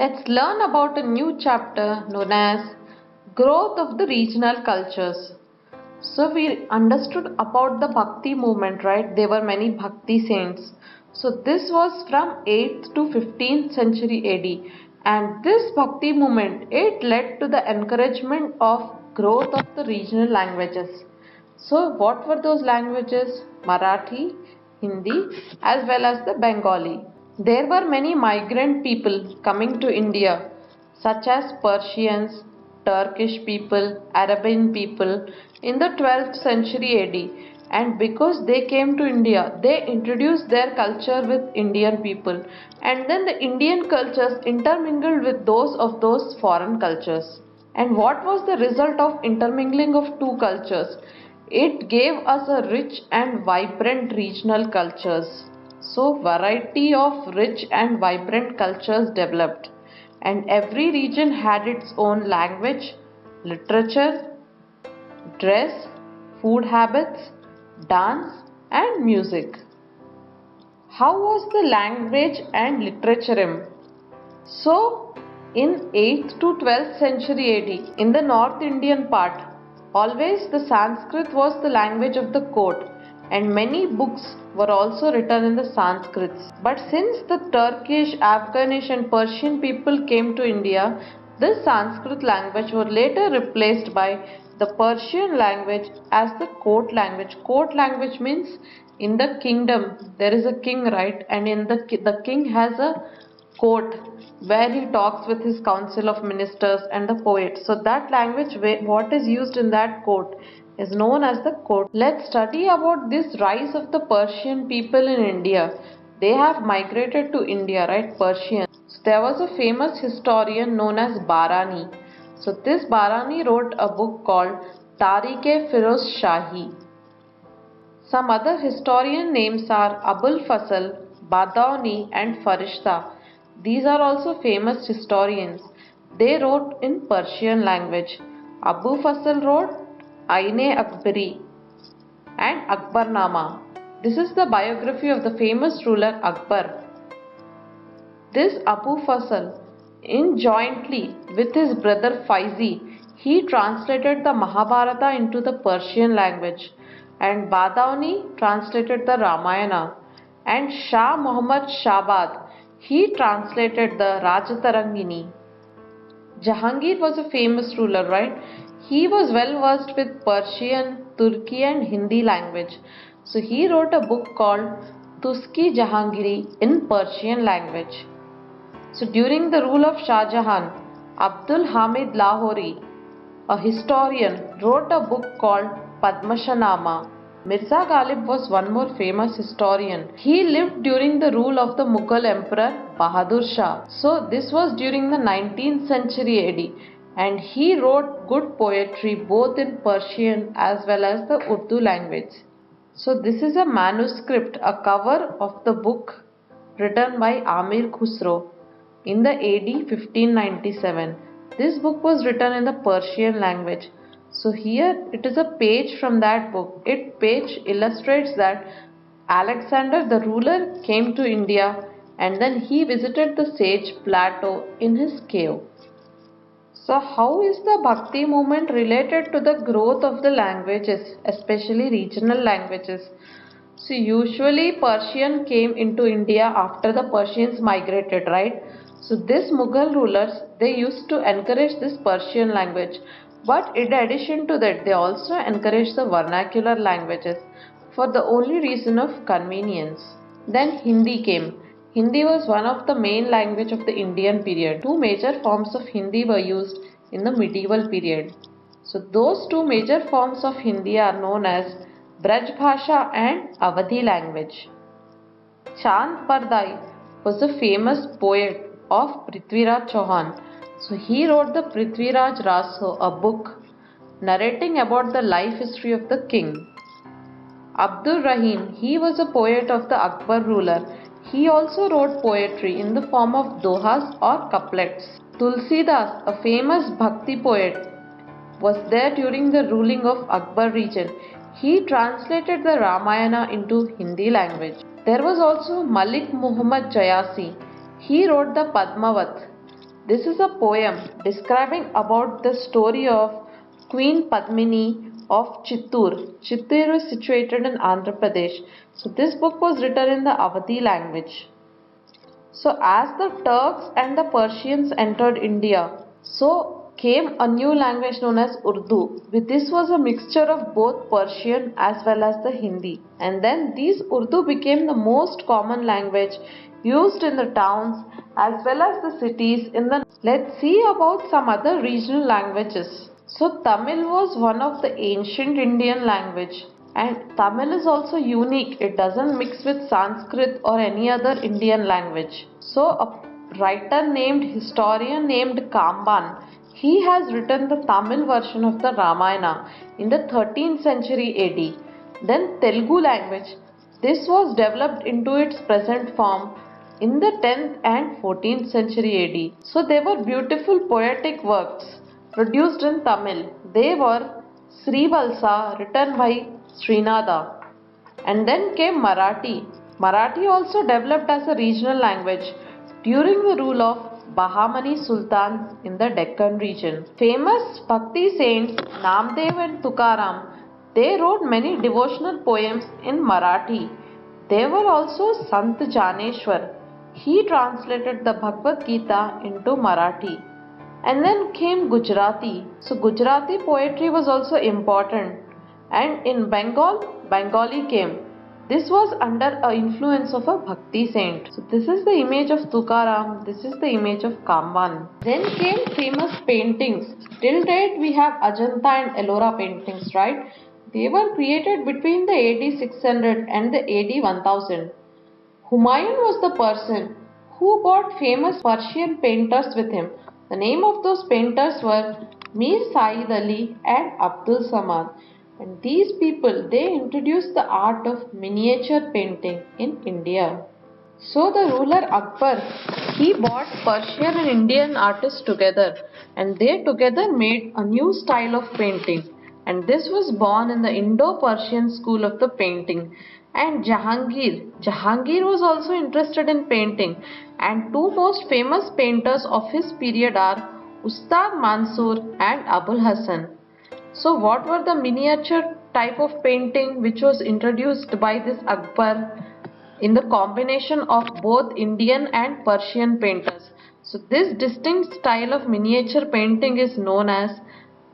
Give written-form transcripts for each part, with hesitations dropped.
Let's learn about a new chapter known as Growth of the Regional Cultures. So we understood about the Bhakti movement, right? There were many Bhakti saints. So this was from 8th to 15th century AD, and this Bhakti movement, it led to the encouragement of growth of the regional languages. So what were those languages? Marathi, Hindi as well as the Bengali. There were many migrant people coming to India such as Persians, Turkish people, Arabian people in the 12th century AD, and because they came to India, they introduced their culture with Indian people, and then the Indian cultures intermingled with those of those foreign cultures. And what was the result of intermingling of two cultures? It gave us a rich and vibrant regional cultures. So variety of rich and vibrant cultures developed, and every region had its own language, literature, dress, food habits, dance and music. How was the language and literature So, in 8th to 12th century AD, in the North Indian part, always the Sanskrit was the language of the court, and many books were also written in the Sanskrits. But since the Turkish, Afghanish and Persian people came to India, this Sanskrit language was later replaced by the Persian language as the court language. Court language means in the kingdom there is a king, right? And in the king has a court where he talks with his council of ministers and the poets. So that language, what is used in that court, is known as the court. Let's study about this rise of the Persian people in India. They have migrated to India, right? Persians. So there was a famous historian known as Barani. So this Barani wrote a book called Tarikh-e-Firoz Shahi. Some other historian names are Abul Fasl, Badauni and Farishta. These are also famous historians. They wrote in Persian language. Abu Fasl wrote Aine Akbari and Akbarnama. This is the biography of the famous ruler Akbar. This Abu Fasl, in jointly with his brother Faizi, he translated the Mahabharata into the Persian language, and Badauni translated the Ramayana, and Shah Muhammad Shahbaz, he translated the Rajatarangini. Jahangir was a famous ruler, right? He was well versed with Persian, Turki and Hindi language. So he wrote a book called Tuski Jahangiri in Persian language. So during the rule of Shah Jahan, Abdul Hamid Lahori, a historian, wrote a book called Padmashanama. Mirza Ghalib was one more famous historian. He lived during the rule of the Mughal Emperor Bahadur Shah. So this was during the 19th century AD, and he wrote good poetry both in Persian as well as the Urdu language. So this is a manuscript, a cover of the book written by Amir Khusro in the AD 1597. This book was written in the Persian language. So here it is a page from that book. It page illustrates that Alexander the ruler came to India and then he visited the sage Plato in his cave. So how is the Bhakti movement related to the growth of the languages, especially regional languages? So usually Persian came into India after the Persians migrated, right? So these Mughal rulers, they used to encourage this Persian language. But in addition to that, they also encouraged the vernacular languages for the only reason of convenience. Then Hindi came. Hindi was one of the main language of the Indian period. Two major forms of Hindi were used in the medieval period. So those two major forms of Hindi are known as Braj Bhasha and Awadhi language. Chand Pardai was a famous poet of Prithviraj Chauhan. So he wrote the Prithviraj Raso, a book narrating about the life history of the king. Abdul Rahim, he was a poet of the Akbar ruler. He also wrote poetry in the form of dohas or couplets. Tulsidas, a famous Bhakti poet, was there during the ruling of Akbar region. He translated the Ramayana into Hindi language. There was also Malik Muhammad Jayasi. He wrote the Padmavat. This is a poem describing about the story of Queen Padmini of Chittoor. Chittoor is situated in Andhra Pradesh. So this book was written in the Awadhi language. So as the Turks and the Persians entered India, so came a new language known as Urdu. This was a mixture of both Persian as well as the Hindi. And then these Urdu became the most common language used in the towns as well as the cities in the. Let's see about some other regional languages. So Tamil was one of the ancient Indian language, and Tamil is also unique. It doesn't mix with Sanskrit or any other Indian language. So a historian named Kamban, he has written the Tamil version of the Ramayana in the 13th century AD. Then Telugu language. This was developed into its present form in the 10th and 14th century AD. So they were beautiful poetic works produced in Tamil. They were Srivalsa, written by Srinada. And then came Marathi. Marathi also developed as a regional language during the rule of Bahamani Sultan in the Deccan region. Famous Bhakti saints Namdev and Tukaram, they wrote many devotional poems in Marathi. There were also Sant Janeshwar. He translated the Bhagavad Gita into Marathi. And then came Gujarati. So Gujarati poetry was also important. And in Bengali came. This was under a influence of a Bhakti saint. So this is the image of Tukaram. This is the image of Kamban. Then came famous paintings. Till date we have Ajanta and Ellora paintings, right? They were created between the AD 600 and the AD 1000. Humayun was the person who brought famous Persian painters with him. The name of those painters were Mir Said Ali and Abdul Samad. And these people, they introduced the art of miniature painting in India. So the ruler Akbar, he brought Persian and Indian artists together, and they together made a new style of painting. And this was born in the Indo-Persian school of the painting. And Jahangir was also interested in painting, and two most famous painters of his period are Ustad Mansur and Abul Hasan. So what were the miniature type of painting which was introduced by this Akbar in the combination of both Indian and Persian painters? So this distinct style of miniature painting is known as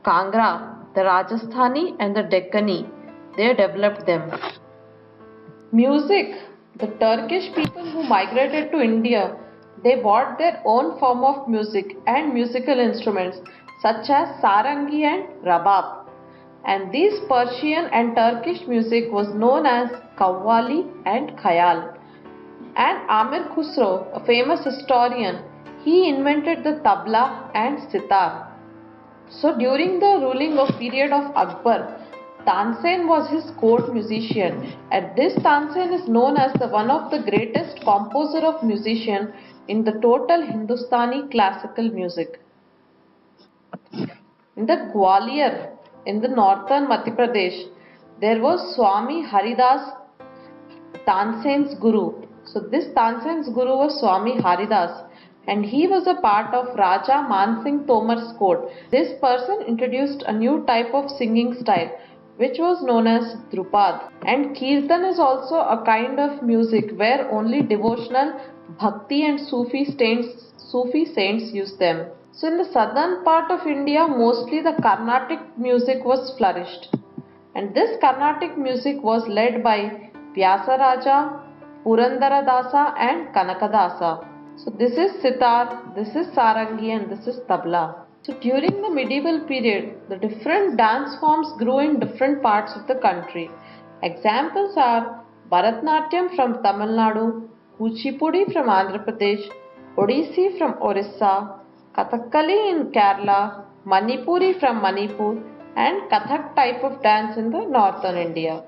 Kangra. The Rajasthani and the Deccani, they developed them. Music. The Turkish people who migrated to India, they brought their own form of music and musical instruments such as sarangi and rabab. And this Persian and Turkish music was known as qawwali and khayal. And Amir Khusro, a famous historian, he invented the tabla and sitar. So during the ruling of period of Akbar, Tansen was his court musician, and this Tansen is known as the one of the greatest composer of musician in the total Hindustani classical music. In the Gwalior, in the northern Madhya Pradesh, there was Swami Haridas, Tansen's guru. So this Tansen's guru was Swami Haridas, and he was a part of Raja Mansingh Tomar's court. This person introduced a new type of singing style which was known as Drupad. And Kirtan is also a kind of music where only devotional Bhakti and Sufi saints use them. So in the southern part of India, mostly the Carnatic music was flourished. And this Carnatic music was led by Vyasaraja, Purandara Dasa and Kanakadasa. So this is sitar, this is sarangi and this is tabla. So during the medieval period, the different dance forms grew in different parts of the country. Examples are Bharatnatyam from Tamil Nadu, Kuchipudi from Andhra Pradesh, Odissi from Orissa, Kathakali in Kerala, Manipuri from Manipur and Kathak type of dance in the northern India.